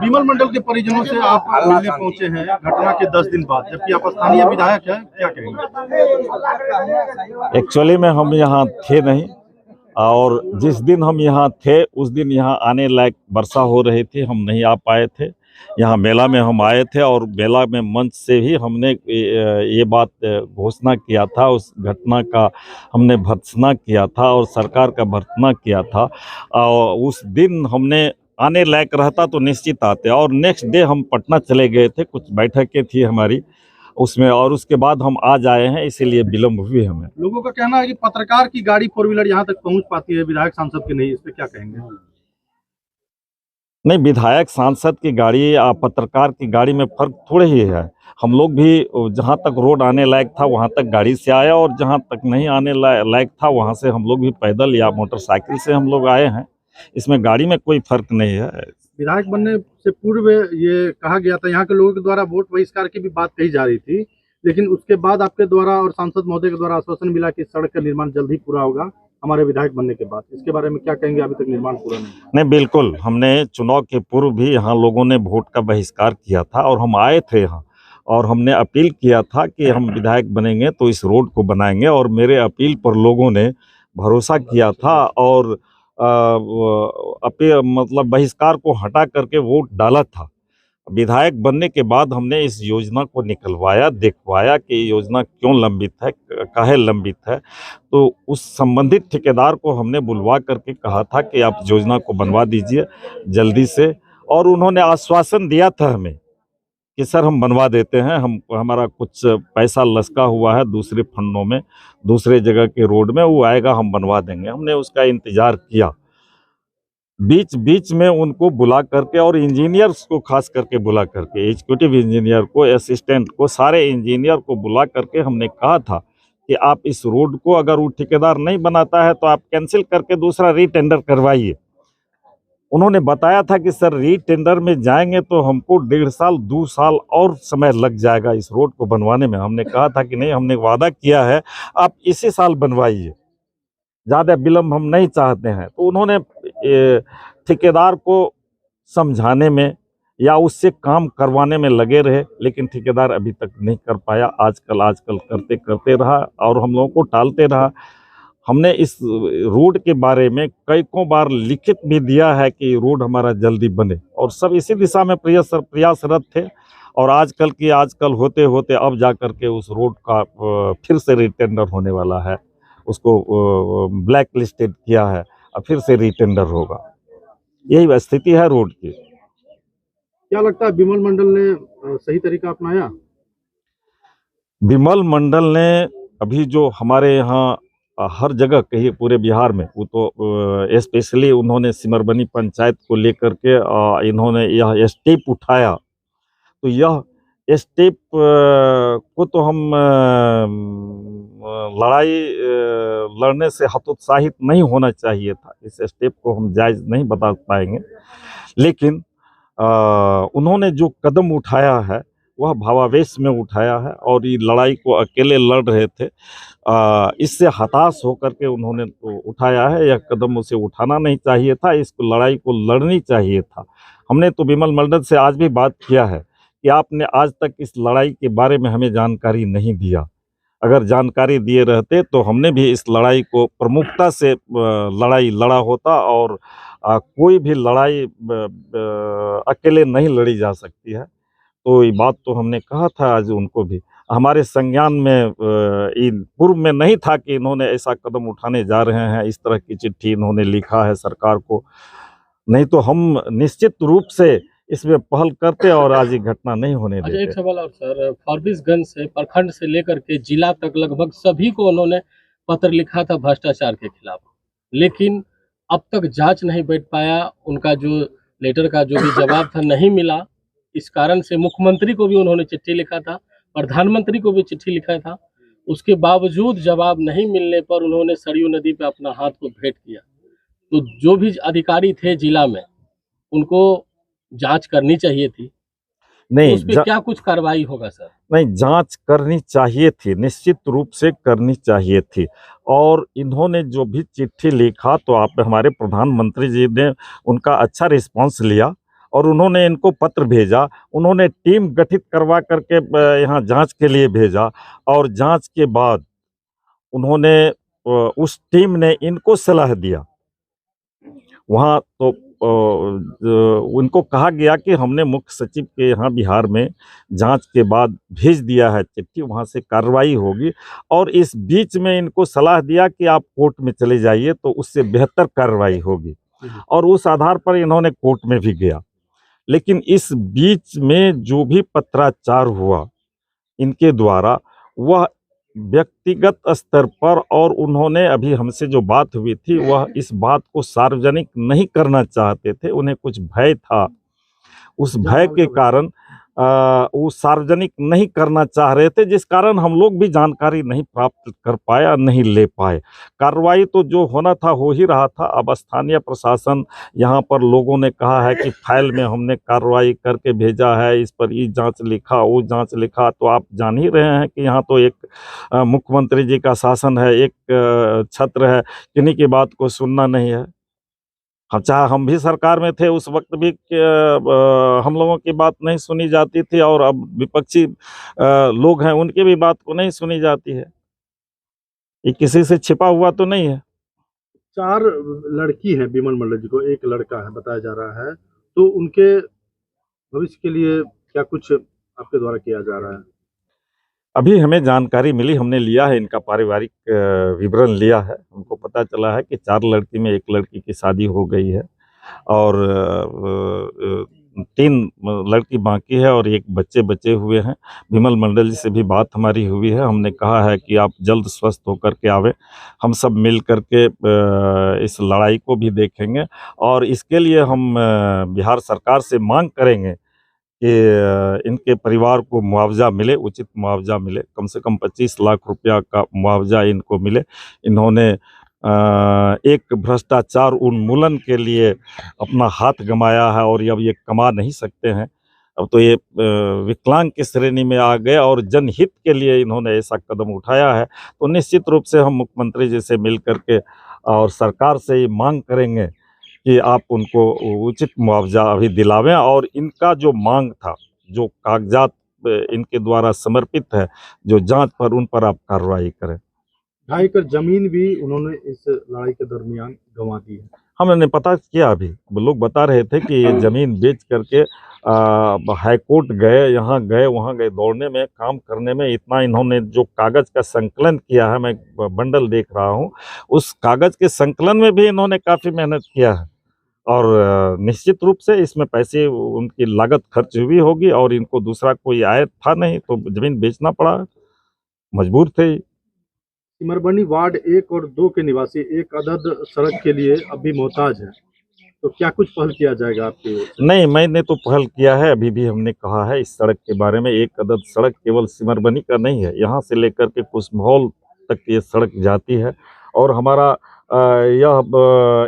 विमल मंडल के परिजनों से आप मिलने पहुंचे हैं घटना के 10 दिन बाद, जबकि आप स्थानीय विधायक हैं, क्या कहेंगे? एक्चुअली में हम यहाँ थे नहीं, और जिस दिन हम यहाँ थे उस दिन यहाँ आने लायक वर्षा हो रही थी, हम नहीं आ पाए थे। यहाँ मेला में हम आए थे और मेला में मंच से ही हमने ये बात घोषणा किया था, उस घटना का हमने भर्त्सना किया था और सरकार का भर्त्सना किया था। और उस दिन हमने आने लायक रहता तो निश्चित आते, और नेक्स्ट डे हम पटना चले गए थे, कुछ बैठकें थी हमारी उसमें, और उसके बाद हम आज आए हैं, इसीलिए विलम्ब हुई हमें। लोगों का कहना है कि पत्रकार की गाड़ी 4 व्हीलर यहाँ तक पहुँच पाती है, विधायक सांसद की नहीं, इस पे क्या कहेंगे? नहीं, विधायक सांसद की गाड़ी या पत्रकार की गाड़ी में फर्क थोड़े ही है। हम लोग भी जहाँ तक रोड आने लायक था वहाँ तक गाड़ी से आया, और जहाँ तक नहीं आने लायक था वहाँ से हम लोग भी पैदल या मोटरसाइकिल से हम लोग आए हैं। इसमें गाड़ी में कोई फर्क नहीं है। विधायक बनने से पूर्व ये कहा गया था, यहाँ के लोगों के द्वारा वोट बहिष्कार की भी बात कही जा रही थी, लेकिन उसके बाद आपके द्वारा और सांसद महोदय के द्वारा आश्वासन मिला कि सड़क का निर्माण जल्द ही पूरा होगा हमारे विधायक बनने के बाद। इसके बारे में क्या कहेंगे? अभी तक निर्माण पूरा नहीं। बिल्कुल, हमने चुनाव के पूर्व भी यहाँ लोगों ने वोट का बहिष्कार किया था और हम आए थे यहाँ, और हमने अपील किया था कि हम विधायक बनेंगे तो इस रोड को बनाएंगे, और मेरे अपील पर लोगों ने भरोसा किया था और मतलब बहिष्कार को हटा करके वोट डाला था। विधायक बनने के बाद हमने इस योजना को निकलवाया, देखवाया कि योजना क्यों लंबित है, काहे लंबित है। तो उस संबंधित ठेकेदार को हमने बुलवा करके कहा था कि आप योजना को बनवा दीजिए जल्दी से, और उन्होंने आश्वासन दिया था हमें कि सर हम बनवा देते हैं, हमारा कुछ पैसा लसका हुआ है दूसरे फंडों में, दूसरे जगह के रोड में, वो आएगा हम बनवा देंगे। हमने उसका इंतजार किया, बीच बीच में उनको बुला करके, और इंजीनियर्स को खास करके बुला करके, एग्जीक्यूटिव इंजीनियर को, असिस्टेंट को, सारे इंजीनियर को बुला करके हमने कहा था कि आप इस रोड को अगर वो ठेकेदार नहीं बनाता है तो आप कैंसिल करके दूसरा रीटेंडर करवाइए। उन्होंने बताया था कि सर रीटेंडर में जाएंगे तो हमको 1.5 साल 2 साल और समय लग जाएगा इस रोड को बनवाने में। हमने कहा था कि नहीं, हमने वादा किया है, आप इसी साल बनवाइए, ज़्यादा विलम्ब हम नहीं चाहते हैं। तो उन्होंने ठेकेदार को समझाने में या उससे काम करवाने में लगे रहे, लेकिन ठेकेदार अभी तक नहीं कर पाया। आजकल करते करते रहा और हम लोगों को टालते रहा। हमने इस रोड के बारे में कई बार लिखित भी दिया है कि रोड हमारा जल्दी बने, और सब इसी दिशा में प्रयासरत थे। और आजकल होते होते अब जा कर के उस रोड का फिर से रीटेंडर होने वाला है, उसको ब्लैक लिस्टेड किया है, अब फिर से रीटेंडर होगा। यही स्थिति है रोड की। क्या लगता है विमल मंडल ने सही तरीका अपनाया? विमल मंडल ने अभी जो हमारे यहाँ हर जगह कहीं पूरे बिहार में, वो तो स्पेशली उन्होंने सिमरबनी पंचायत को लेकर के इन्होंने यह स्टेप उठाया, तो यह स्टेप को तो हम लड़ाई लड़ने से हतोत्साहित नहीं होना चाहिए था। इस स्टेप को हम जायज़ नहीं बता पाएंगे, लेकिन उन्होंने जो कदम उठाया है वह भावावेश में उठाया है, और ये लड़ाई को अकेले लड़ रहे थे। इससे हताश होकर के उन्होंने तो उठाया है, यह कदम उसे उठाना नहीं चाहिए था, इसको लड़ाई को लड़नी चाहिए था। हमने तो विमल मंडल से आज भी बात किया है कि आपने आज तक इस लड़ाई के बारे में हमें जानकारी नहीं दिया। अगर जानकारी दिए रहते तो हमने भी इस लड़ाई को प्रमुखता से लड़ाई लड़ा होता, और कोई भी लड़ाई अकेले नहीं लड़ी जा सकती है। तो ये बात तो हमने कहा था आज उनको भी। हमारे संज्ञान में पूर्व में नहीं था कि इन्होंने ऐसा कदम उठाने जा रहे हैं, इस तरह की चिट्ठी इन्होंने लिखा है सरकार को, नहीं तो हम निश्चित रूप से इसमें पहल करते और आज ये घटना नहीं होने देते। एक सवाल और सर, फारबिसगंज से प्रखंड से लेकर के जिला तक लगभग सभी को उन्होंने पत्र लिखा था भ्रष्टाचार के खिलाफ, लेकिन अब तक जांच नहीं बैठ पाया। उनका जो लेटर का जो भी जवाब था नहीं मिला, इस कारण से मुख्यमंत्री को भी उन्होंने चिट्ठी लिखा था, प्रधानमंत्री को भी चिट्ठी लिखा था। उसके बावजूद जवाब नहीं मिलने पर उन्होंने सरयू नदी पे अपना हाथ को भेंट किया। तो जो भी अधिकारी थे जिला में, उनको जांच करनी चाहिए थी। नहीं, तो उस पे क्या कुछ कार्रवाई होगा सर? नहीं, जांच करनी चाहिए थी, निश्चित रूप से करनी चाहिए थी। और इन्होंने जो भी चिट्ठी लिखा तो आप हमारे प्रधानमंत्री जी ने उनका अच्छा रिस्पांस लिया, और उन्होंने इनको पत्र भेजा। उन्होंने टीम गठित करवा करके यहाँ जांच के लिए भेजा, और जांच के बाद उन्होंने उस टीम ने इनको सलाह दिया। वहाँ तो उनको कहा गया कि हमने मुख्य सचिव के यहाँ बिहार में जांच के बाद भेज दिया है चिट्ठी, वहाँ से कार्रवाई होगी, और इस बीच में इनको सलाह दिया कि आप कोर्ट में चले जाइए तो उससे बेहतर कार्रवाई होगी, और उस आधार पर इन्होंने कोर्ट में भी गया। लेकिन इस बीच में जो भी पत्राचार हुआ इनके द्वारा, वह व्यक्तिगत स्तर पर, और उन्होंने अभी हमसे जो बात हुई थी वह इस बात को सार्वजनिक नहीं करना चाहते थे। उन्हें कुछ भय था, उस भय के कारण वो सार्वजनिक नहीं करना चाह रहे थे, जिस कारण हम लोग भी जानकारी नहीं प्राप्त कर पाया, नहीं ले पाए। कार्रवाई तो जो होना था हो ही रहा था। अब स्थानीय प्रशासन, यहाँ पर लोगों ने कहा है कि फाइल में हमने कार्रवाई करके भेजा है, इस पर ये जांच लिखा, वो जांच लिखा। तो आप जान ही रहे हैं कि यहाँ तो एक मुख्यमंत्री जी का शासन है, एक छत्र है, किन्हीं की बात को सुनना नहीं है। हम भी सरकार में थे उस वक्त भी हम लोगों की बात नहीं सुनी जाती थी, और अब विपक्षी लोग हैं उनकी भी बात को नहीं सुनी जाती है। ये किसी से छिपा हुआ तो नहीं है। 4 लड़की हैं बिमल मंडल जी को, 1 लड़का है बताया जा रहा है, तो उनके भविष्य के लिए क्या कुछ आपके द्वारा किया जा रहा है? अभी हमें जानकारी मिली, हमने लिया है इनका पारिवारिक विवरण लिया है। हमको पता चला है कि 4 लड़की में 1 लड़की की शादी हो गई है, और 3 लड़की बाकी है, और 1 बच्चे बचे हुए हैं। विमल मंडल जी से भी बात हमारी हुई है। हमने कहा है कि आप जल्द स्वस्थ होकर के आवें, हम सब मिल कर के इस लड़ाई को भी देखेंगे, और इसके लिए हम बिहार सरकार से मांग करेंगे कि इनके परिवार को मुआवजा मिले, उचित मुआवजा मिले, कम से कम 25 लाख रुपया का मुआवजा इनको मिले। इन्होंने एक भ्रष्टाचार उन्मूलन के लिए अपना हाथ गंवाया है, और अब ये कमा नहीं सकते हैं। अब तो ये विकलांग की श्रेणी में आ गए, और जनहित के लिए इन्होंने ऐसा कदम उठाया है। तो निश्चित रूप से हम मुख्यमंत्री जी से मिल करके और सरकार से ये मांग करेंगे कि आप उनको उचित मुआवजा अभी दिलावें, और इनका जो मांग था, जो कागजात इनके द्वारा समर्पित है, जो जांच पर, उन पर आप कार्रवाई करें। 2.5 एकड़ जमीन भी उन्होंने इस लड़ाई के दरमियान गंवा दी है। हमने पता किया, अभी वो लोग बता रहे थे कि ये जमीन बेच करके हाईकोर्ट गए, यहाँ गए, वहाँ गए, दौड़ने में, काम करने में इतना इन्होंने जो कागज का संकलन किया है, मैं बंडल देख रहा हूँ, उस कागज के संकलन में भी इन्होंने काफ़ी मेहनत किया है। और निश्चित रूप से इसमें पैसे, उनकी लागत खर्च हुई होगी, और इनको दूसरा कोई आय था नहीं, तो ज़मीन बेचना पड़ा, मजबूर थे। सिमरबनी वार्ड 1 और 2 के निवासी एक अदद सड़क के लिए अब भी मोहताज हैं, तो क्या कुछ पहल किया जाएगा आपकी ओर से? नहीं, मैंने तो पहल किया है, अभी भी हमने कहा है इस सड़क के बारे में। एक अदद सड़क केवल सिमरबनी का नहीं है, यहाँ से लेकर के कुशमोहल तक ये सड़क जाती है, और हमारा यह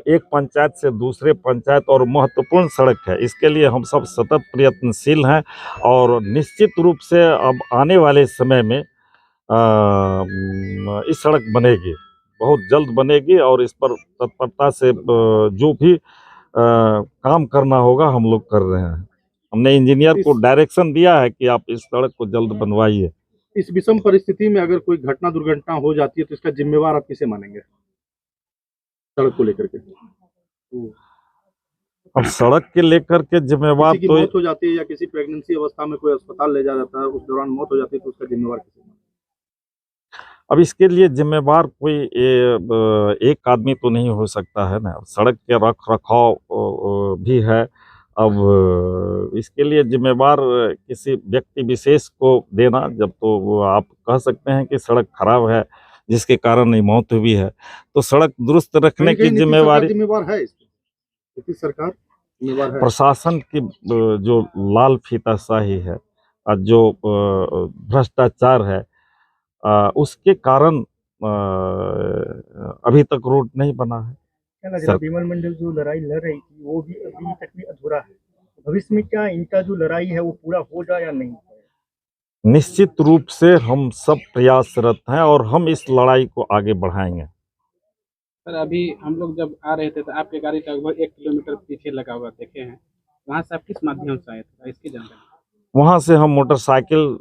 एक पंचायत से दूसरे पंचायत और महत्वपूर्ण सड़क है। इसके लिए हम सब सतत प्रयत्नशील हैं, और निश्चित रूप से अब आने वाले समय में इस सड़क बनेगी, बहुत जल्द बनेगी, और इस पर तत्परता से जो भी काम करना होगा हम लोग कर रहे हैं। हमने इंजीनियर को डायरेक्शन दिया है कि आप इस सड़क को जल्द बनवाइए। इस विषम परिस्थिति में अगर कोई घटना दुर्घटना हो जाती है तो इसका जिम्मेवार आप किसे मानेंगे, सड़क को लेकर के? अब सड़क के लेकर के जिम्मेवार किसी की तो मौत हो जाती है, या किसी प्रेगनेंसी अवस्था में कोई अस्पताल ले जाया जाता है, उस दौरान मौत हो जाती है, तो उसका जिम्मेवार किसे मानेंगे? अब इसके लिए जिम्मेवार कोई एक आदमी तो नहीं हो सकता है ना। सड़क के रख रखाव भी है। अब इसके लिए जिम्मेवार किसी व्यक्ति विशेष को देना, जब तो वो आप कह सकते हैं कि सड़क खराब है जिसके कारण ये मौत हुई है, तो सड़क दुरुस्त रखने की जिम्मेवारी जिम्मेवार है, नीतीश सरकार जिम्मेवार है। प्रशासन की जो लाल फीताशाही है और जो भ्रष्टाचार है, उसके कारण अभी तक रोड नहीं बना है। क्या लग रहा है बिमल मंडल जो लड़ाई लड़ रही थी वो भी अभी तक भी अधूरा है? भविष्य में क्या इनका जो लड़ाई है वो पूरा हो जाए या नहीं? निश्चित रूप से हम सब प्रयासरत हैं, और हम इस लड़ाई को आगे बढ़ाएंगे। सर, अभी हम लोग जब आ रहे थे तो आपकी गाड़ी लगभग 1 किलोमीटर पीछे लगा हुआ देखे हैं, वहाँ से आप किस माध्यम से आए थे इसकी जानकारी? वहाँ से हम मोटरसाइकिल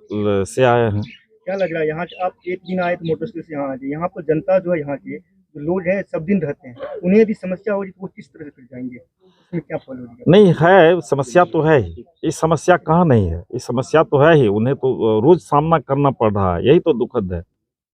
से आए हैं। क्या लग रहा है यहाँ आप एक दिन आए तो मोटरसाइकिल से यहाँ आ जाए, यहाँ पर जनता जो है यहाँ के जो लोग हैं सब दिन रहते हैं, उन्हें यदि समस्या हो रही तो वो किस तरह से फिर जाएंगे, इसमें क्या फॉलो होगा? नहीं है, समस्या तो है ही। ये समस्या कहाँ नहीं है, ये समस्या तो है ही। उन्हें तो रोज सामना करना पड़ रहा है, यही तो दुखद है।